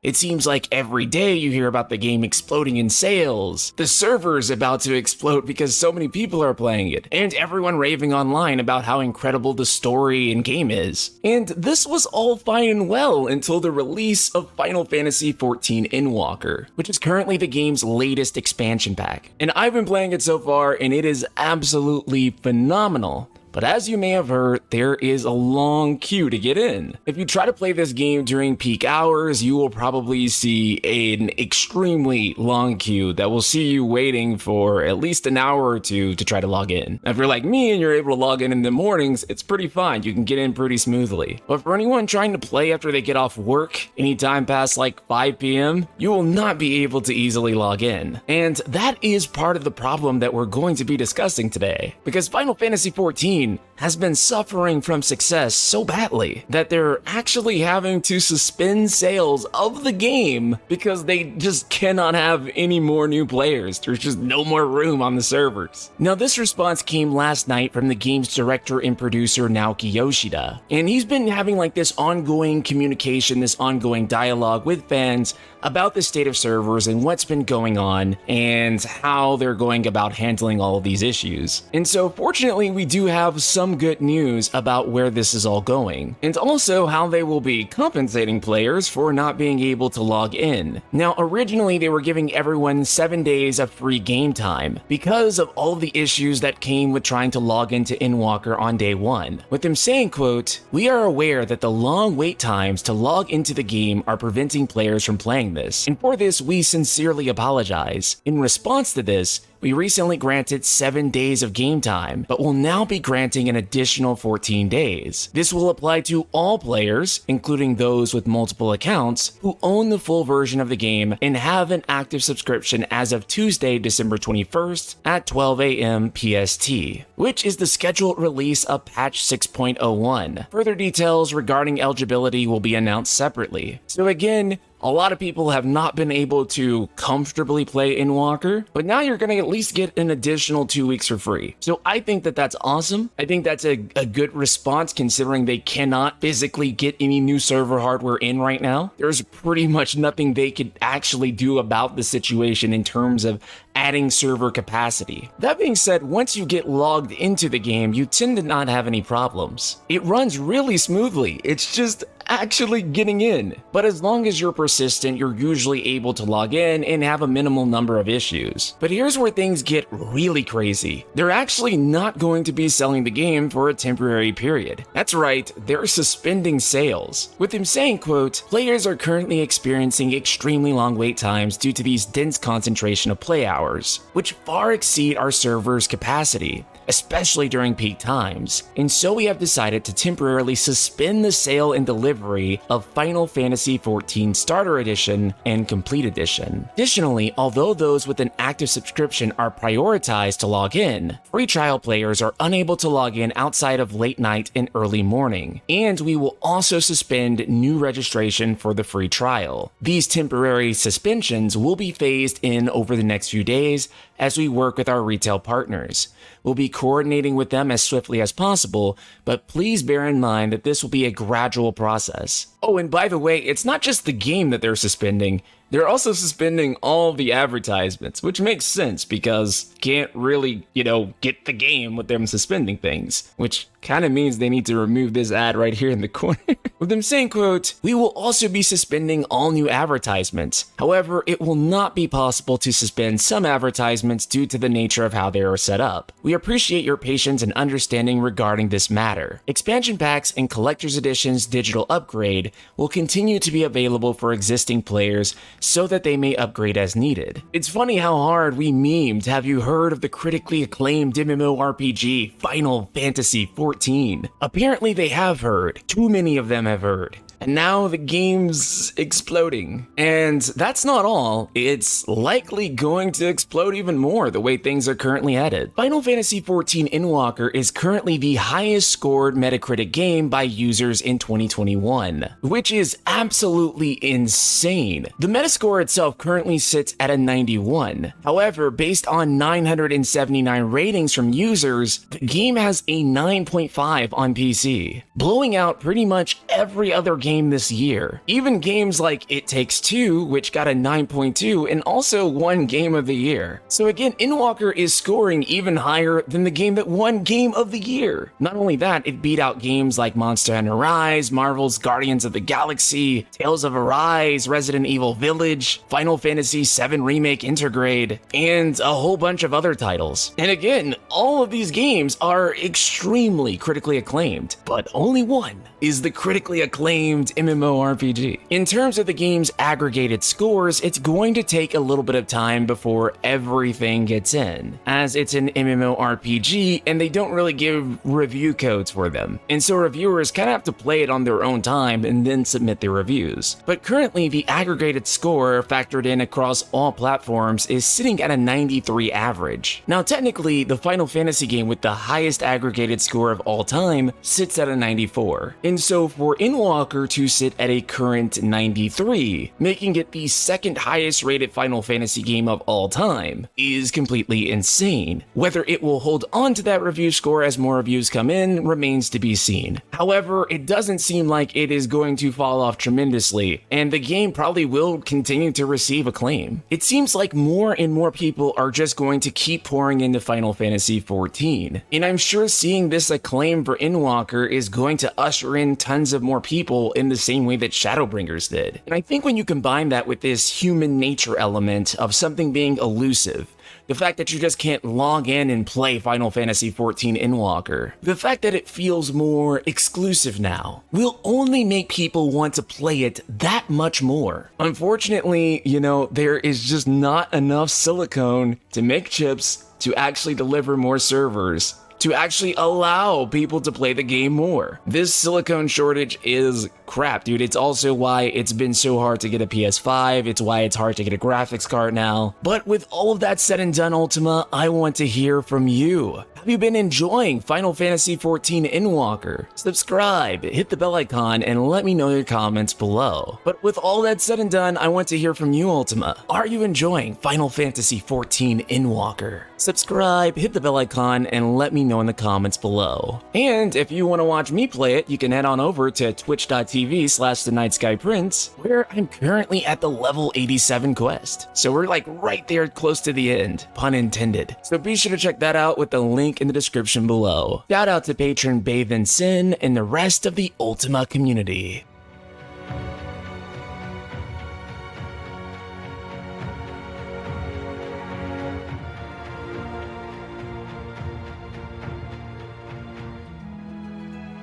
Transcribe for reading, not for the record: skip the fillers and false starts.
It seems like every day you hear about the game exploding in sales, the server's about to explode because so many people are playing it, and everyone raving online about how incredible the story and game is. And this was all fine and well until the release of Final Fantasy XIV Endwalker, which is currently the game's latest expansion pack. And I've been playing it so far, and it is absolutely phenomenal. But as you may have heard, there is a long queue to get in. If you try to play this game during peak hours, you will probably see an extremely long queue that will see you waiting for at least an hour or two to try to log in. If you're like me and you're able to log in the mornings, it's pretty fine. You can get in pretty smoothly. But for anyone trying to play after they get off work, anytime past like 5 p.m., you will not be able to easily log in. And that is part of the problem that we're going to be discussing today. Because Final Fantasy XIV has been suffering from success so badly that they're actually having to suspend sales of the game because they just cannot have any more new players. There's just no more room on the servers. Now, this response came last night from the game's director and producer Naoki Yoshida, and he's been having like this ongoing communication, this ongoing dialogue with fans about the state of servers and what's been going on and how they're going about handling all of these issues. And so fortunately, we do have some good news about where this is all going, and also how they will be compensating players for not being able to log in. Now, originally they were giving everyone 7 days of free game time because of all of the issues that came with trying to log into Endwalker on day one, with them saying, quote, "We are aware that the long wait times to log into the game are preventing players from playing this, and for this we sincerely apologize. In response to this, we recently granted 7 days of game time, but will now be granting an additional 14 days. This will apply to all players, including those with multiple accounts, who own the full version of the game and have an active subscription as of Tuesday, December 21st at 12 a.m. PST, which is the scheduled release of patch 6.01. Further details regarding eligibility will be announced separately." So again, a lot of people have not been able to comfortably play Endwalker, but now you're going to at least get an additional 2 weeks for free. So I think that that's awesome. I think that's a good response considering they cannot physically get any new server hardware in right now. There's pretty much nothing they could actually do about the situation in terms of adding server capacity. That being said, once you get logged into the game, you tend to not have any problems. It runs really smoothly. It's just actually getting in. But as long as you're persistent, you're usually able to log in and have a minimal number of issues. But here's where things get really crazy. They're actually not going to be selling the game for a temporary period. That's right, they're suspending sales. With them saying, quote, "Players are currently experiencing extremely long wait times due to these dense concentration of play hours, which far exceed our server's capacity, especially during peak times. And so we have decided to temporarily suspend the sale and delivery of Final Fantasy XIV Starter Edition and Complete Edition. Additionally, although those with an active subscription are prioritized to log in, free trial players are unable to log in outside of late night and early morning. And we will also suspend new registration for the free trial. These temporary suspensions will be phased in over the next few days as we work with our retail partners. We'll be coordinating with them as swiftly as possible, but please bear in mind that this will be a gradual process." Oh, and by the way, it's not just the game that they're suspending. They're also suspending all the advertisements, which makes sense because can't really, get the game with them suspending things, which kind of means they need to remove this ad right here in the corner. With them saying, quote, "We will also be suspending all new advertisements. However, it will not be possible to suspend some advertisements due to the nature of how they are set up. We appreciate your patience and understanding regarding this matter. Expansion packs and collector's editions digital upgrade will continue to be available for existing players so that they may upgrade as needed." It's funny how hard we memed, "Have you heard of the critically acclaimed MMORPG Final Fantasy XIV? Apparently they have heard. Too many of them have heard. And now the game's exploding. And that's not all. It's likely going to explode even more the way things are currently headed. Final Fantasy XIV Endwalker is currently the highest scored Metacritic game by users in 2021, which is absolutely insane. The Metascore itself currently sits at a 91. However, based on 979 ratings from users, the game has a 9.5 on PC, blowing out pretty much every other game came this year. Even games like It Takes Two, which got a 9.2 and also won Game of the Year. So again, Endwalker is scoring even higher than the game that won Game of the Year. Not only that, it beat out games like Monster Hunter Rise, Marvel's Guardians of the Galaxy, Tales of Arise, Resident Evil Village, Final Fantasy VII Remake Intergrade, and a whole bunch of other titles. And again, all of these games are extremely critically acclaimed, but only one is the critically acclaimed MMORPG. In terms of the game's aggregated scores, it's going to take a little bit of time before everything gets in, as it's an MMORPG and they don't really give review codes for them. And so reviewers kind of have to play it on their own time and then submit their reviews. But currently, the aggregated score factored in across all platforms is sitting at a 93 average. Now, technically, the Final Fantasy game with the highest aggregated score of all time sits at a 94. And so for Endwalker to sit at a current 93, making it the second highest rated Final Fantasy game of all time, is completely insane. Whether it will hold on to that review score as more reviews come in remains to be seen. However, it doesn't seem like it is going to fall off tremendously, and the game probably will continue to receive acclaim. It seems like more and more people are just going to keep pouring into Final Fantasy XIV, and I'm sure seeing this acclaim for Endwalker is going to usher in tons of more people in the same way that Shadowbringers did. And I think when you combine that with this human nature element of something being elusive, the fact that you just can't log in and play Final Fantasy XIV Endwalker, the fact that it feels more exclusive now, will only make people want to play it that much more. Unfortunately, there is just not enough silicone to make chips to actually deliver more servers, to actually allow people to play the game more. This silicone shortage is crap, dude. It's also why it's been so hard to get a PS5. It's why it's hard to get a graphics card now. But with all of that said and done, Ultima, I want to hear from you. Have you been enjoying Final Fantasy XIV Endwalker? Subscribe, hit the bell icon, and let me know your comments below. But with all that said and done, I want to hear from you, Ultima. Are you enjoying Final Fantasy XIV Endwalker? Subscribe, hit the bell icon, and let me know in the comments below. And if you want to watch me play it, you can head on over to twitch.tv/TheNightSkyPrince, where I'm currently at the level 87 quest. So we're like right there close to the end, pun intended. So be sure to check that out with the link in the description below. Shout out to patron Bathe in Sin and the rest of the Ultima community.